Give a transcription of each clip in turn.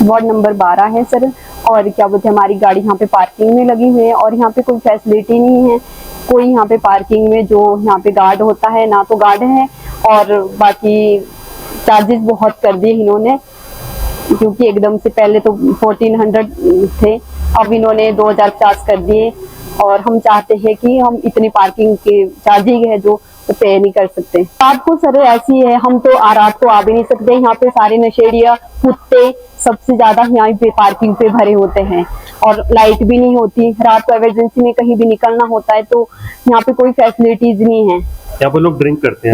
Ward number 12 है sir. और क्या बोलते हैं, हमारी गाड़ी यहाँ पे पार्किंग में लगी हुई है और यहाँ पे कोई फैसिलिटी नहीं है। कोई यहाँ पे पार्किंग में जो यहाँ पे गार्ड होता है ना, तो गार्ड है, और बाकी चार्जेस बहुत कर दिए इन्होंने, क्योंकि एकदम से पहले तो 1400 थे, अब इन्होंने 2050 कर दिए। और हम चाहते हैं कि हम इतनी पार्किंग के चार्जिंग है जो वो पे नहीं कर सकते। रात को सर ऐसी है, हम तो रात को आ भी नहीं सकते। यहाँ पे सारे नशेड़िया, कुत्ते सबसे ज्यादा यहाँ पे पार्किंग पे भरे होते हैं, और लाइट भी नहीं होती। रात को इमरजेंसी में कहीं भी निकलना होता है तो यहाँ पे कोई फैसिलिटीज नहीं है। यहाँ पे लोग ड्रिंक करते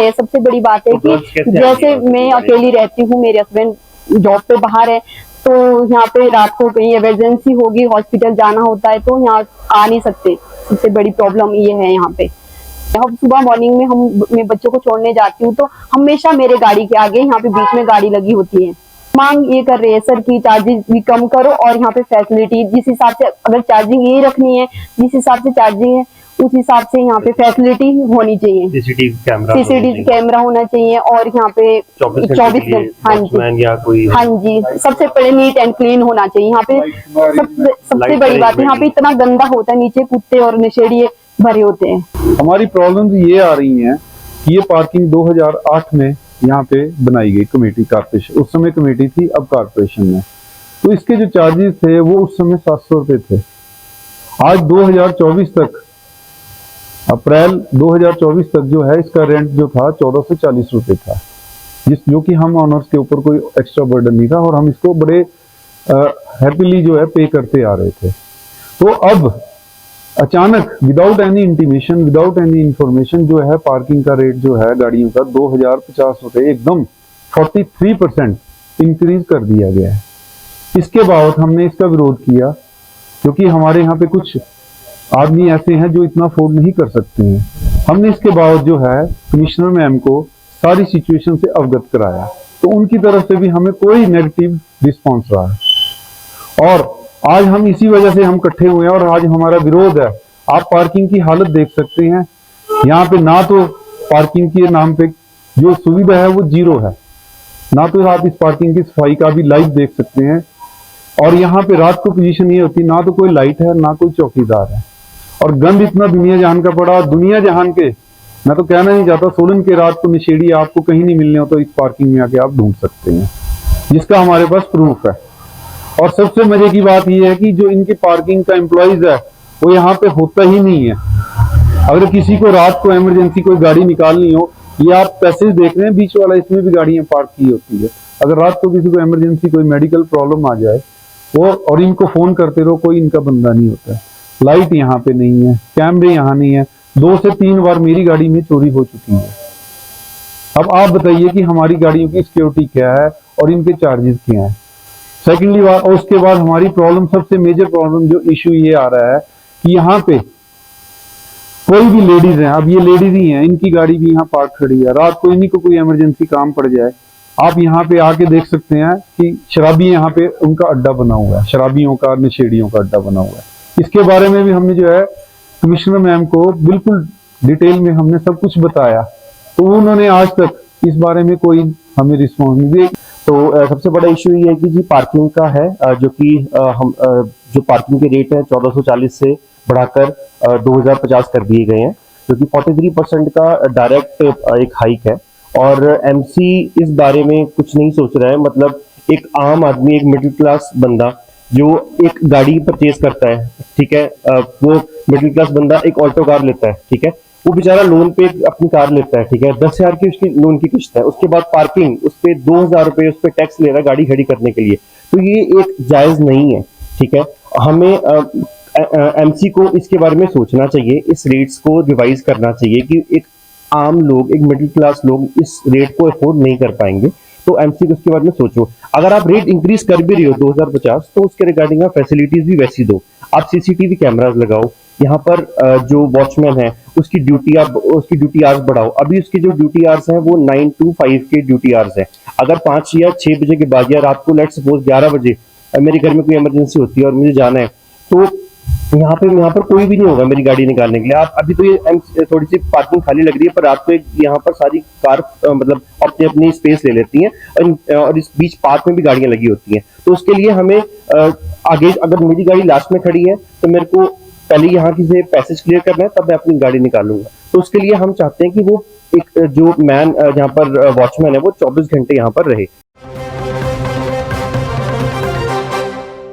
हैं। सबसे बड़ी बात है कि जैसे मैं अकेली रहती हूँ, मेरे हस्बैंड जॉब पे बाहर है, तो यहाँ पे रात को कहीं इमरजेंसी होगी, हॉस्पिटल जाना होता है तो यहाँ आ नहीं सकते। सबसे बड़ी प्रॉब्लम ये है यहाँ पे। हम सुबह मॉर्निंग में मैं बच्चों को छोड़ने जाती हूँ तो हमेशा मेरे गाड़ी के आगे यहाँ पे बीच में गाड़ी लगी होती है। मांग ये कर रहे हैं सर कि चार्जेस भी कम करो, और यहाँ पे फैसिलिटी जिस हिसाब से, अगर चार्जिंग यही रखनी है जिस हिसाब से चार्जिंग है उस हिसाब से यहाँ पे फैसिलिटी होनी चाहिए। सीसीटीवी कैमरा होना चाहिए, और यहाँ पे 24 हाँ जी, सबसे पहले नीट एंड क्लीन होना चाहिए यहाँ पे। सबसे बड़ी बात है, यहाँ पे इतना गंदा होता है, नीचे कुत्ते और नशेड़िए भरे होते हैं। हमारी प्रॉब्लम्स ये आ रही हैं कि ये पार्किंग 2008 में यहाँ पे बनाई गई कमेटी, कारपोरेशन, उस समय कमेटी थी, अब कारपोरेशन में, तो इसके जो चार्जेस थे वो उस समय 700 रुपए थे। आज 2024 तक, अप्रैल 2024 तक जो है इसका रेंट जो था 1440 रुपए था, जो कि हम ऑनर्स के ऊपर कोई एक्स्ट्रा बर्डन नहीं था, और हम इसको बड़े हैप्पीली जो है पे करते आ रहे थे। तो अब अचानक without any intimation, without any information जो है पार्किंग का रेट जो है गाड़ियों का 2050 रुपए एकदम 43% इंक्रीज कर दिया गया है। इसके बावजूद हमने इसका विरोध किया, क्योंकि हमारे यहाँ पे कुछ आदमी ऐसे हैं जो इतना अफोर्ड नहीं कर सकते हैं। हमने इसके बावजूद जो है कमिश्नर मैम को सारी सिचुएशन से अवगत कराया, तो उनकी तरफ से भी हमें कोई नेगेटिव रिस्पॉन्स रहा है, और आज हम इसी वजह से हम इकट्ठे हुए हैं और आज हमारा विरोध है। आप पार्किंग की हालत देख सकते हैं, यहाँ पे ना तो पार्किंग के नाम पे जो सुविधा है वो जीरो है, ना तो आप इस पार्किंग की सफाई का भी लाइव देख सकते हैं, और यहाँ पे रात को पोजीशन ये होती, ना तो कोई लाइट है ना कोई चौकीदार है, और गंद इतना दुनिया जहान का पड़ा। दुनिया जहान के मैं तो कहना नहीं चाहता, सोलन के रात को नशेड़ी आपको कहीं नहीं मिलने हो तो इस पार्किंग में आके आप ढूंढ सकते हैं, जिसका हमारे पास प्रूफ है। और सबसे मजे की बात यह है कि जो इनकी पार्किंग का एम्प्लॉइज है वो यहाँ पे होता ही नहीं है। अगर किसी को रात को इमरजेंसी कोई गाड़ी निकालनी हो, ये आप पैसेज देख रहे हैं बीच वाला, इसमें भी गाड़ियां पार्क की होती है। अगर रात को किसी को इमरजेंसी कोई मेडिकल प्रॉब्लम आ जाए वो, और इनको फोन करते रहो, कोई इनका बंदा नहीं होता है। लाइट यहाँ पे नहीं है, कैमरे यहाँ नहीं है, 2 से 3 बार मेरी गाड़ी में चोरी हो चुकी है। अब आप बताइए कि हमारी गाड़ियों की सिक्योरिटी क्या है और इनके चार्जेस क्या है। सेकेंडली बात, और उसके बाद हमारी प्रॉब्लम, सबसे मेजर प्रॉब्लम जो इश्यू ये आ रहा है कि यहाँ पे कोई भी लेडीज हैं, अब ये लेडीज ही हैं, इनकी गाड़ी भी यहाँ पार्क खड़ी है, रात को इन्हीं को कोई इमरजेंसी काम पड़ जाए, आप यहाँ पे आके देख सकते हैं कि शराबी यहाँ पे उनका अड्डा बना हुआ है, शराबियों का, नशेड़ियों का अड्डा बना हुआ है। इसके बारे में भी हमने जो है कमिश्नर मैम को बिल्कुल डिटेल में हमने सब कुछ बताया, तो उन्होंने आज तक इस बारे में कोई हमें रिस्पॉन्स नहीं दिया। तो सबसे बड़ा इशू ये है कि जी पार्किंग का है, जो कि हम जो पार्किंग के रेट है 1440 से बढ़ाकर 2050 कर दिए गए हैं, जो कि 43% का डायरेक्ट एक हाइक है। और एमसी इस बारे में कुछ नहीं सोच रहा है। मतलब एक आम आदमी, एक मिडिल क्लास बंदा जो एक गाड़ी परचेज करता है, ठीक है, वो मिडिल क्लास बंदा एक ऑल्टो कार लेता है, ठीक है, वो बेचारा लोन पे अपनी कार लेता है, ठीक है, 10,000 की उसकी लोन की किस्त है, उसके बाद पार्किंग, उस पे 2,000 रुपए उस पे टैक्स ले रहा है गाड़ी खड़ी करने के लिए। तो ये एक जायज नहीं है, ठीक है। हमें एमसी को इसके बारे में सोचना चाहिए, इस रेट्स को रिवाइज करना चाहिए कि एक आम लोग, एक मिडिल क्लास लोग इस रेट को अफोर्ड नहीं कर पाएंगे। तो एमसी को इसके बारे में सोचो। अगर आप रेट इंक्रीज कर भी रही हो 2050, तो उसके रिगार्डिंग आप फैसिलिटीज भी वैसी दो। आप सीसीटीवी कैमरास लगाओ, यहाँ पर जो वॉचमैन है उसकी ड्यूटी आवर्स बढ़ाओ। अभी उसकी जो ड्यूटी आवर्स हैं वो 9 to 5 के ड्यूटी आवर्स है। अगर 5 या 6 बजे के बाद या रात को लेट सपोज 11 बजे मेरे घर में कोई इमरजेंसी होती है और मुझे जाना है, तो यहाँ पर कोई भी नहीं होगा मेरी गाड़ी निकालने के लिए। आप अभी तो ये थोड़ी सी पार्किंग खाली लग रही है, पर रात को यहाँ पर सारी कार मतलब अपनी अपनी स्पेस ले लेती हैं, और इस बीच पार्क में भी गाड़ियां लगी होती हैं। तो उसके लिए हमें आगे, अगर मेरी गाड़ी लास्ट में खड़ी है तो मेरे को पहले यहाँ की से पैसेज क्लियर करना है, तब मैं अपनी गाड़ी निकालूंगा। तो उसके लिए हम चाहते हैं कि वो एक जो मैन यहाँ पर वॉचमैन है वो 24 घंटे यहाँ पर रहे।